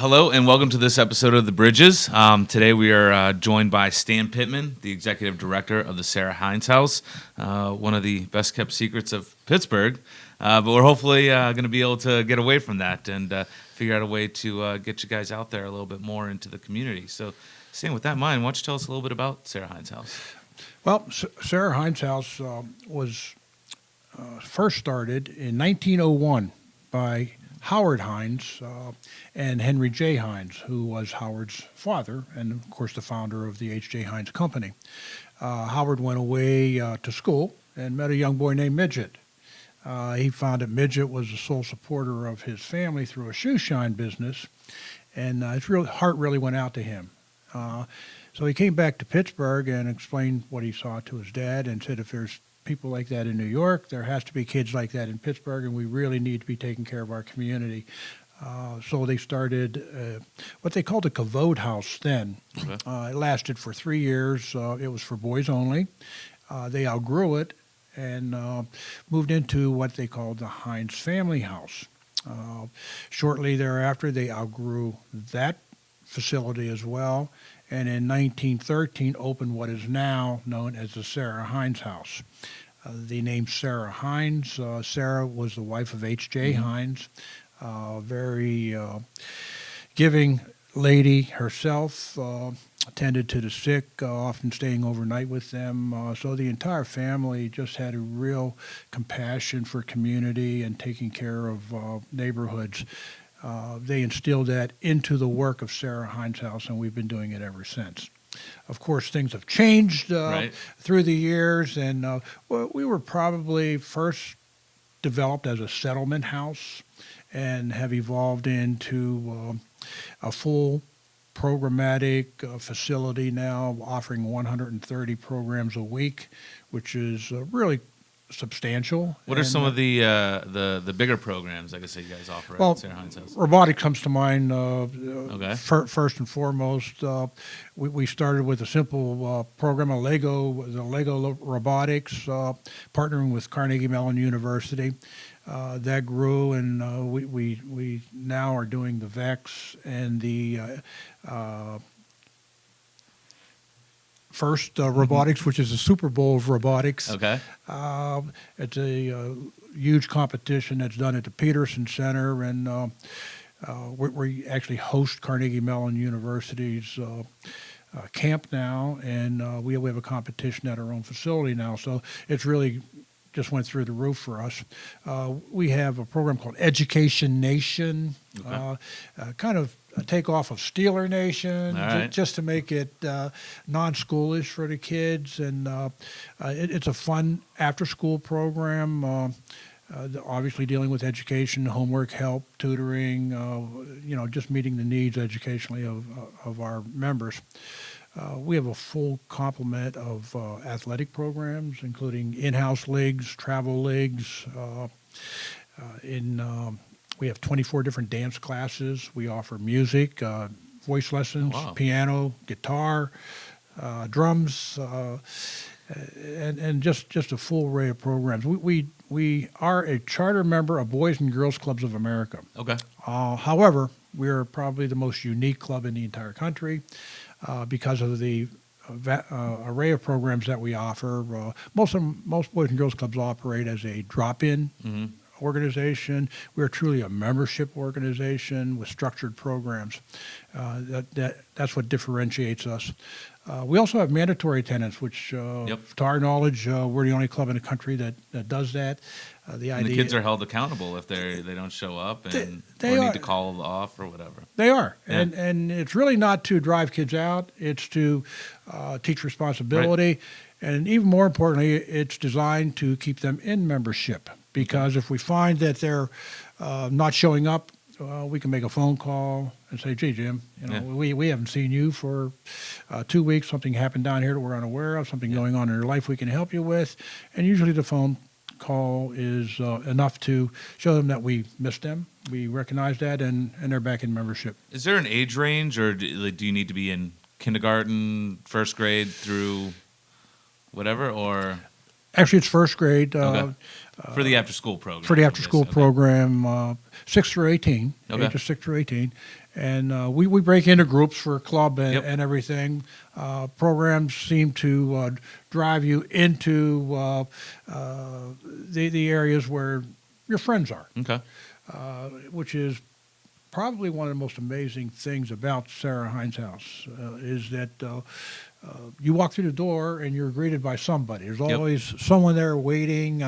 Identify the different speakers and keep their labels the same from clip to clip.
Speaker 1: Hello and welcome to this episode of The Bridges. Today we are joined by Stan Pittman, the executive director of the Sarah Heinz House, one of the best kept secrets of Pittsburgh. But we're hopefully going to be able to get away from that and figure out a way to get you guys out there a little bit more into the community. So, Stan, with that in mind, why don't you tell us a little bit about Sarah Heinz House?
Speaker 2: Well, Sarah Heinz House was first started in 1901 by Howard Heinz and Henry J. Heinz, who was Howard's father and, of course, the founder of the H.J. Heinz Company. Howard went away to school and met a young boy named Midget. He found that Midget was the sole supporter of his family through a shoe shine business, and his heart really went out to him. So he came back to Pittsburgh and explained what he saw to his dad and said, if there's people like that in New York, there has to be kids like that in Pittsburgh, and we really need to be taking care of our community. So they started what they called a Kavod House then. Okay. It lasted for 3 years. It was for boys only. They outgrew it and moved into what they called the Heinz Family House. Shortly thereafter, they outgrew that facility as well, and in 1913 opened what is now known as the Sarah Heinz House. The name Sarah Heinz, Sarah was the wife of H.J. Heinz, very giving lady herself, attended to the sick, often staying overnight with them. So the entire family just had a real compassion for community and taking care of neighborhoods. They instilled that into the work of Sarah Heinz House, and we've been doing it ever since. Of course, things have changed through the years, and we were probably first developed as a settlement house and have evolved into a full programmatic facility now, offering 130 programs a week, which is really substantial.
Speaker 1: What are some of the bigger programs, like I said, you guys offer at Sarah Heinz House?
Speaker 2: Robotics comes to mind
Speaker 1: Okay.
Speaker 2: First and foremost. We started with a simple program, the Lego Robotics, partnering with Carnegie Mellon University. That grew, and we now are doing the VEX and the first robotics, which is a Super Bowl of robotics.
Speaker 1: Okay.
Speaker 2: It's a huge competition that's done at the Peterson Center, and we actually host Carnegie Mellon University's camp now, and we have a competition at our own facility now. So it's really just went through the roof for us. We have a program called Education Nation, okay. Kind of a takeoff of Steeler Nation, just to make it non-schoolish for the kids. And it's a fun after-school program, obviously dealing with education, homework help, tutoring, just meeting the needs educationally of our members. We have a full complement of athletic programs, including in-house leagues, travel leagues. We have 24 different dance classes. We offer music, voice lessons, piano, guitar, drums, and just a full array of programs. We are a charter member of Boys and Girls Clubs of America.
Speaker 1: Okay.
Speaker 2: However, we are probably the most unique club in the entire country. Because of the array of programs that we offer. Most Boys and Girls Clubs operate as a drop-in organization. We are truly a membership organization with structured programs. That's what differentiates us. We also have mandatory attendance, which, to our knowledge, we're the only club in the country that does that.
Speaker 1: And the kids are held accountable if they don't show up and
Speaker 2: they
Speaker 1: need to call off or whatever.
Speaker 2: They are, and it's really not to drive kids out. It's to teach responsibility, and even more importantly, it's designed to keep them in membership. Because if we find that they're not showing up, we can make a phone call and say, "Gee, Jim, we haven't seen you for 2 weeks. Something happened down here that we're unaware of. Something going on in your life we can help you with." And usually the phone call is enough to show them that we missed them. We recognize that, and they're back in membership.
Speaker 1: Is there an age range, or do you need to be in kindergarten, first grade through whatever, or?
Speaker 2: Actually, it's first grade.
Speaker 1: Okay. For the after-school program.
Speaker 2: For the after-school
Speaker 1: Okay.
Speaker 2: program, 6 through 18,
Speaker 1: Okay.
Speaker 2: ages 6 through 18. And we break into groups for a club
Speaker 1: Yep.
Speaker 2: and everything. Programs seem to drive you into the areas where your friends are,
Speaker 1: Okay.
Speaker 2: which is probably one of the most amazing things about Sarah Heinz House, is that you walk through the door and you're greeted by somebody. There's
Speaker 1: Yep.
Speaker 2: always someone there waiting,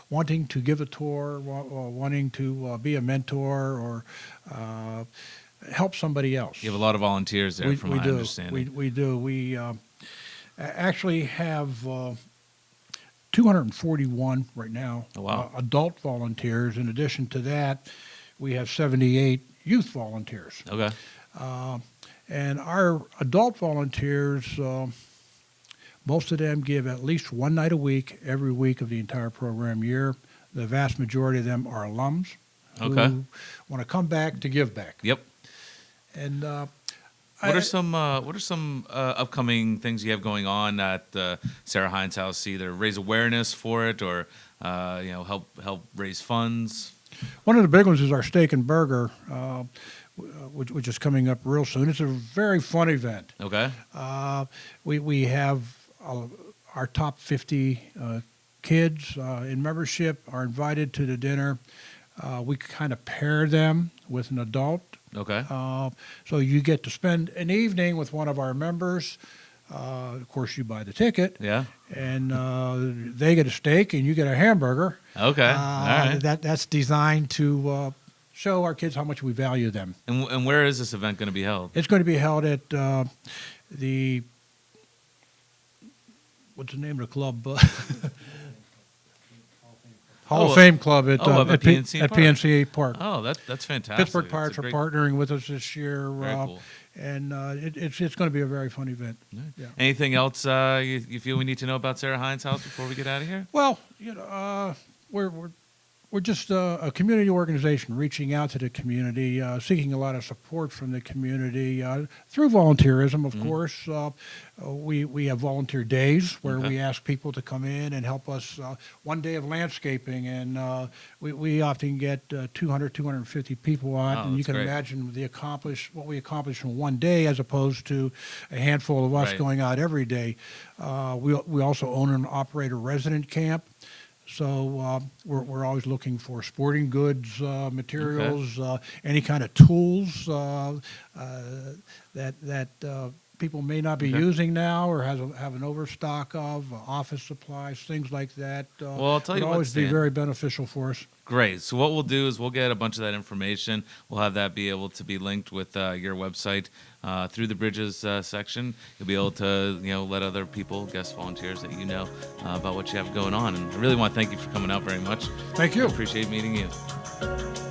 Speaker 2: wanting to give a tour, wanting to be a mentor or help somebody else.
Speaker 1: You have a lot of volunteers there, from my
Speaker 2: do.
Speaker 1: understanding.
Speaker 2: We do. We actually have 241 right now.
Speaker 1: Oh, wow.
Speaker 2: Adult volunteers. In addition to that, we have 78 youth volunteers.
Speaker 1: Okay.
Speaker 2: And our adult volunteers, most of them give at least one night a week, every week of the entire program year. The vast majority of them are alums
Speaker 1: Okay.
Speaker 2: who want to come back to give back.
Speaker 1: Yep.
Speaker 2: And
Speaker 1: What are some upcoming things you have going on at Sarah Heinz House? Either raise awareness for it, or help raise funds.
Speaker 2: one of the big ones is our steak and burger, which is coming up real soon. It's a very fun event.
Speaker 1: Okay.
Speaker 2: We have our top 50 kids in membership are invited to the dinner. We kind of pair them with an adult.
Speaker 1: Okay.
Speaker 2: So you get to spend an evening with one of our members. Of course, you buy the ticket,
Speaker 1: Yeah.
Speaker 2: and they get a steak, and you get a hamburger.
Speaker 1: Okay. All right.
Speaker 2: That's designed to show our kids how much we value them.
Speaker 1: And where is this event going to be held?
Speaker 2: It's going to be held at the what's the name of the club? Hall
Speaker 1: Oh,
Speaker 2: of Fame Club at
Speaker 1: up at PNC
Speaker 2: at
Speaker 1: Park.
Speaker 2: PNC Park.
Speaker 1: Oh, that's fantastic.
Speaker 2: Pittsburgh
Speaker 1: That's
Speaker 2: Pirates
Speaker 1: a
Speaker 2: are
Speaker 1: great-
Speaker 2: partnering with us this year,
Speaker 1: Very cool.
Speaker 2: and it's going to be a very fun event. Yeah.
Speaker 1: Anything else you feel we need to know about Sarah Heinz House before we get out of here?
Speaker 2: Well, we're just a community organization reaching out to the community, seeking a lot of support from the community through volunteerism, of course. We have volunteer days where
Speaker 1: Okay.
Speaker 2: we ask people to come in and help us. One day of landscaping, and we often get 200, 250 people out,
Speaker 1: Oh,
Speaker 2: and you
Speaker 1: that's
Speaker 2: can
Speaker 1: great.
Speaker 2: imagine what we accomplish in one day as opposed to a handful of us
Speaker 1: Right.
Speaker 2: going out every day. We also own and operate a resident camp. So we're always looking for sporting goods, materials, any kind of tools that people may not be
Speaker 1: Okay.
Speaker 2: using now or have an overstock of, office supplies, things like that.
Speaker 1: Well, I'll tell
Speaker 2: would
Speaker 1: you what,
Speaker 2: always be
Speaker 1: Stan.
Speaker 2: very beneficial for us.
Speaker 1: Great. So what we'll do is we'll get a bunch of that information. We'll have that be able to be linked with your website through the Bridges section. You'll be able to let other people, guest volunteers that you know about what you have going on. And I really want to thank you for coming out very much.
Speaker 2: Thank you.
Speaker 1: I appreciate meeting you.